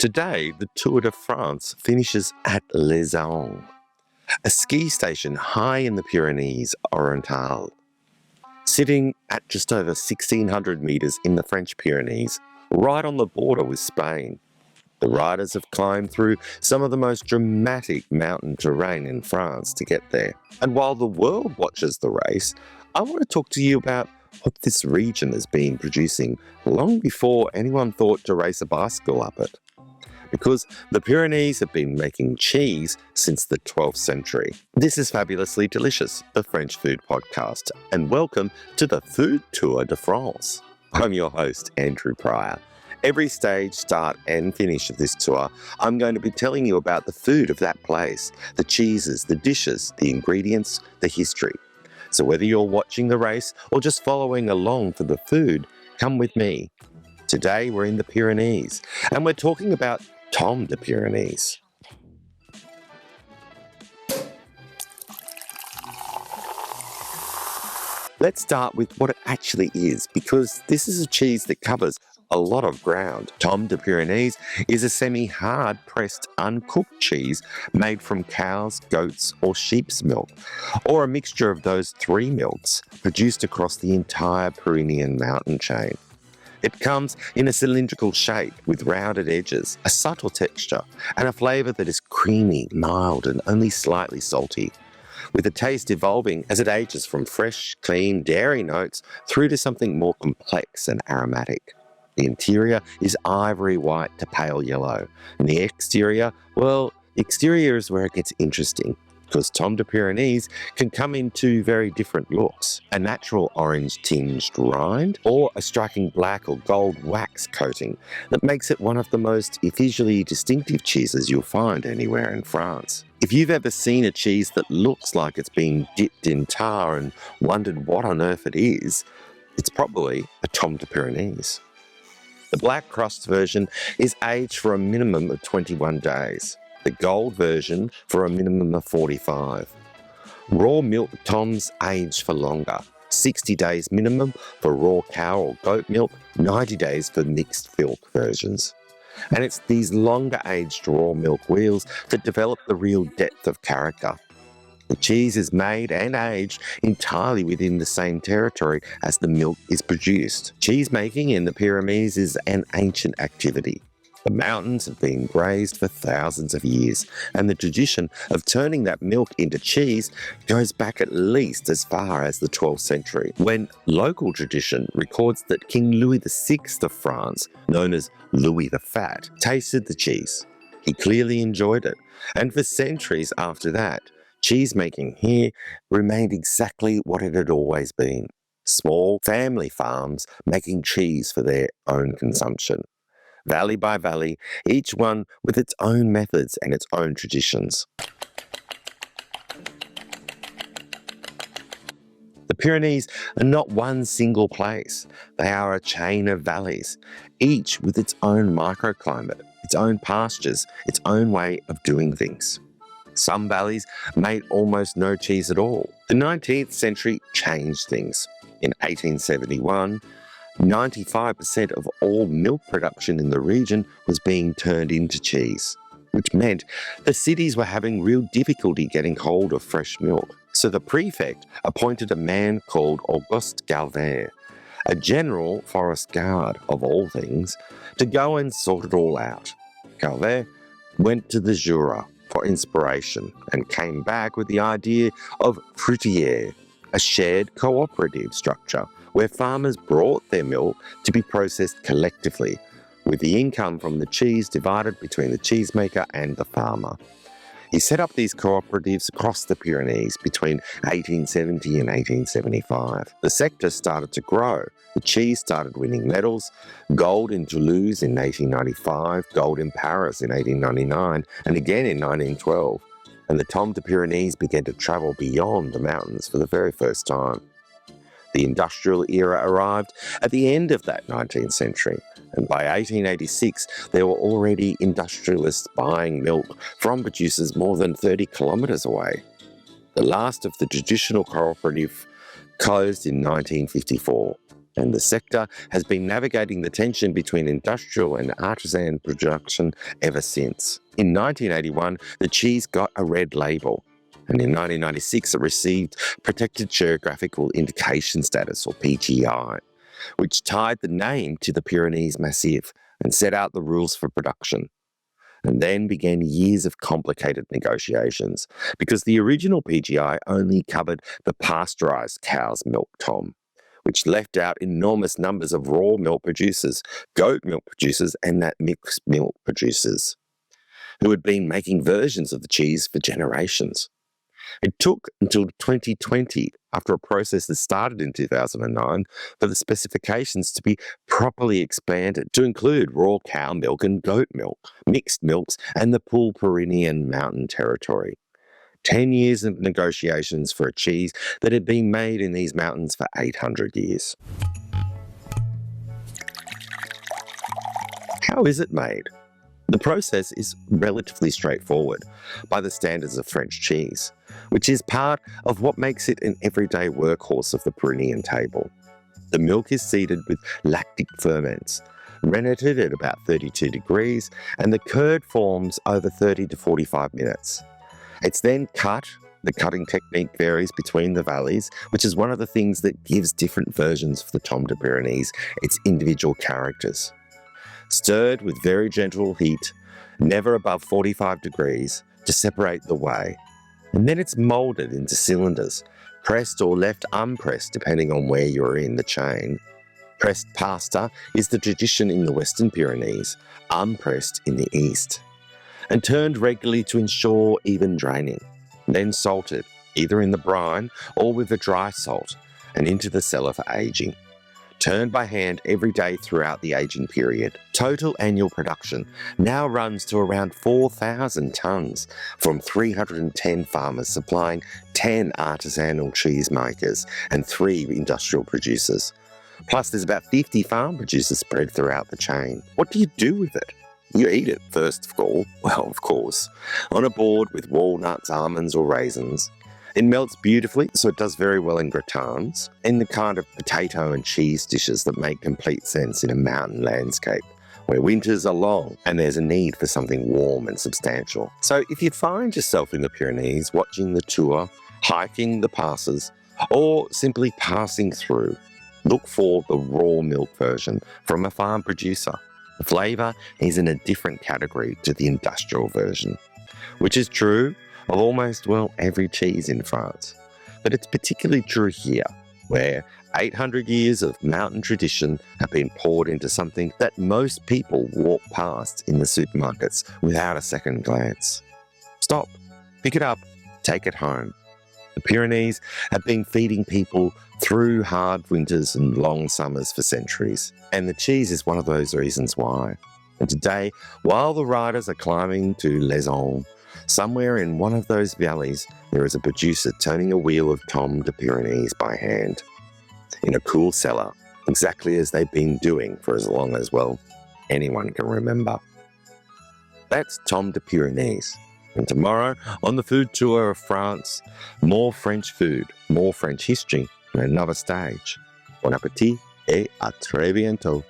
Today, the Tour de France finishes at Les Angles, a ski station high in the Pyrénées-Orientales. Sitting at just over 1,600 metres in the French Pyrenees, right on the border with Spain. The riders have climbed through some of the most dramatic mountain terrain in France to get there. And while the world watches the race, I want to talk to you about what this region has been producing long before anyone thought to race a bicycle up it. Because the Pyrenees have been making cheese since the 12th century. This is Fabulously Delicious, the French food podcast, and welcome to the Food Tour de France. I'm your host, Andrew Pryor. Every stage, start and finish of this tour, I'm going to be telling you about the food of that place, the cheeses, the dishes, the ingredients, the history. So whether you're watching the race or just following along for the food, come with me. Today we're in the Pyrenees, and we're talking about Tomme de Pyrenees. Let's start with what it actually is, because this is a cheese that covers a lot of ground. Tomme de Pyrenees is a semi-hard pressed uncooked cheese made from cow's, goat's or sheep's milk, or a mixture of those three milks produced across the entire Pyrenean mountain chain. It comes in a cylindrical shape with rounded edges, a subtle texture, and a flavour that is creamy, mild, and only slightly salty, with the taste evolving as it ages from fresh, clean dairy notes through to something more complex and aromatic. The interior is ivory white to pale yellow, and the exterior, well, the exterior is where it gets interesting, because Tomme de Pyrenees can come in two very different looks: a natural orange-tinged rind or a striking black or gold wax coating that makes it one of the most visually distinctive cheeses you'll find anywhere in France. If you've ever seen a cheese that looks like it's been dipped in tar and wondered what on earth it is, it's probably a Tomme de Pyrenees. The black crust version is aged for a minimum of 21 days. The gold version for a minimum of 45. Raw milk Tommes age for longer, 60 days minimum for raw cow or goat milk, 90 days for mixed milk versions. And it's these longer aged raw milk wheels that develop the real depth of character. The cheese is made and aged entirely within the same territory as the milk is produced. Cheese making in the Pyrenees is an ancient activity. The mountains have been grazed for thousands of years, and the tradition of turning that milk into cheese goes back at least as far as the 12th century, when local tradition records that King Louis VI of France, known as Louis the Fat, tasted the cheese. He clearly enjoyed it, and for centuries after that, cheese making here remained exactly what it had always been: small family farms making cheese for their own consumption. Valley by valley, each one with its own methods and its own traditions. The Pyrenees are not one single place. They are a chain of valleys, each with its own microclimate, its own pastures, its own way of doing things. Some valleys made almost no cheese at all. The 19th century changed things. In 1871, 95% of all milk production in the region was being turned into cheese, which meant the cities were having real difficulty getting hold of fresh milk. So the prefect appointed a man called Auguste Galvin, a general forest guard of all things, to go and sort it all out. Galvin went to the Jura for inspiration and came back with the idea of fruitière, a shared cooperative structure where farmers brought their milk to be processed collectively, with the income from the cheese divided between the cheesemaker and the farmer. He set up these cooperatives across the Pyrenees between 1870 and 1875. The sector started to grow. The cheese started winning medals: gold in Toulouse in 1895, gold in Paris in 1899, and again in 1912. And the Tomme de Pyrenees began to travel beyond the mountains for the very first time. The industrial era arrived at the end of that 19th century, and by 1886 there were already industrialists buying milk from producers more than 30 kilometres away. The last of the traditional cooperative closed in 1954. And the sector has been navigating the tension between industrial and artisan production ever since. In 1981, the cheese got a red label, and in 1996 it received Protected Geographical Indication status, or PGI, which tied the name to the Pyrenees Massif and set out the rules for production. And then began years of complicated negotiations, because the original PGI only covered the pasteurised cow's milk, Tomme, which left out enormous numbers of raw milk producers, goat milk producers, and that mixed milk producers, who had been making versions of the cheese for generations. It took until 2020, after a process that started in 2009, for the specifications to be properly expanded to include raw cow milk and goat milk, mixed milks, and the full Pyrenean mountain territory. 10 years of negotiations for a cheese that had been made in these mountains for 800 years. How is it made? The process is relatively straightforward by the standards of French cheese, which is part of what makes it an everyday workhorse of the Pyrenean table. The milk is seeded with lactic ferments, renneted at about 32 degrees, and the curd forms over 30 to 45 minutes. It's then cut. The cutting technique varies between the valleys, which is one of the things that gives different versions of the Tomme de Pyrenees its individual characters. Stirred with very gentle heat, never above 45 degrees, to separate the whey. And then it's moulded into cylinders, pressed or left unpressed depending on where you're in the chain. Pressed pasta is the tradition in the Western Pyrenees, unpressed in the east, and turned regularly to ensure even draining. Then salted, either in the brine or with a dry salt, and into the cellar for aging. Turned by hand every day throughout the aging period. Total annual production now runs to around 4,000 tonnes from 310 farmers supplying 10 artisanal cheesemakers and 3 industrial producers. Plus there's about 50 farm producers spread throughout the chain. What do you do with it? You eat it first of all, well, of course, on a board with walnuts, almonds or raisins. It melts beautifully, so it does very well in gratins, in the kind of potato and cheese dishes that make complete sense in a mountain landscape, where winters are long and there's a need for something warm and substantial. So if you find yourself in the Pyrenees watching the tour, hiking the passes, or simply passing through, look for the raw milk version from a farm producer. The flavour is in a different category to the industrial version, which is true of almost, well, every cheese in France. But it's particularly true here, where 800 years of mountain tradition have been poured into something that most people walk past in the supermarkets without a second glance. Stop, pick it up, take it home. The Pyrenees have been feeding people through hard winters and long summers for centuries, and the cheese is one of those reasons why. And today, while the riders are climbing to Les Alpes, somewhere in one of those valleys, there is a producer turning a wheel of Tomme de Pyrenees by hand, in a cool cellar, exactly as they've been doing for as long as, well, anyone can remember. That's Tomme de Pyrenees. And tomorrow, on the food tour of France, more French food, more French history, and another stage. Bon appétit et à très bientôt.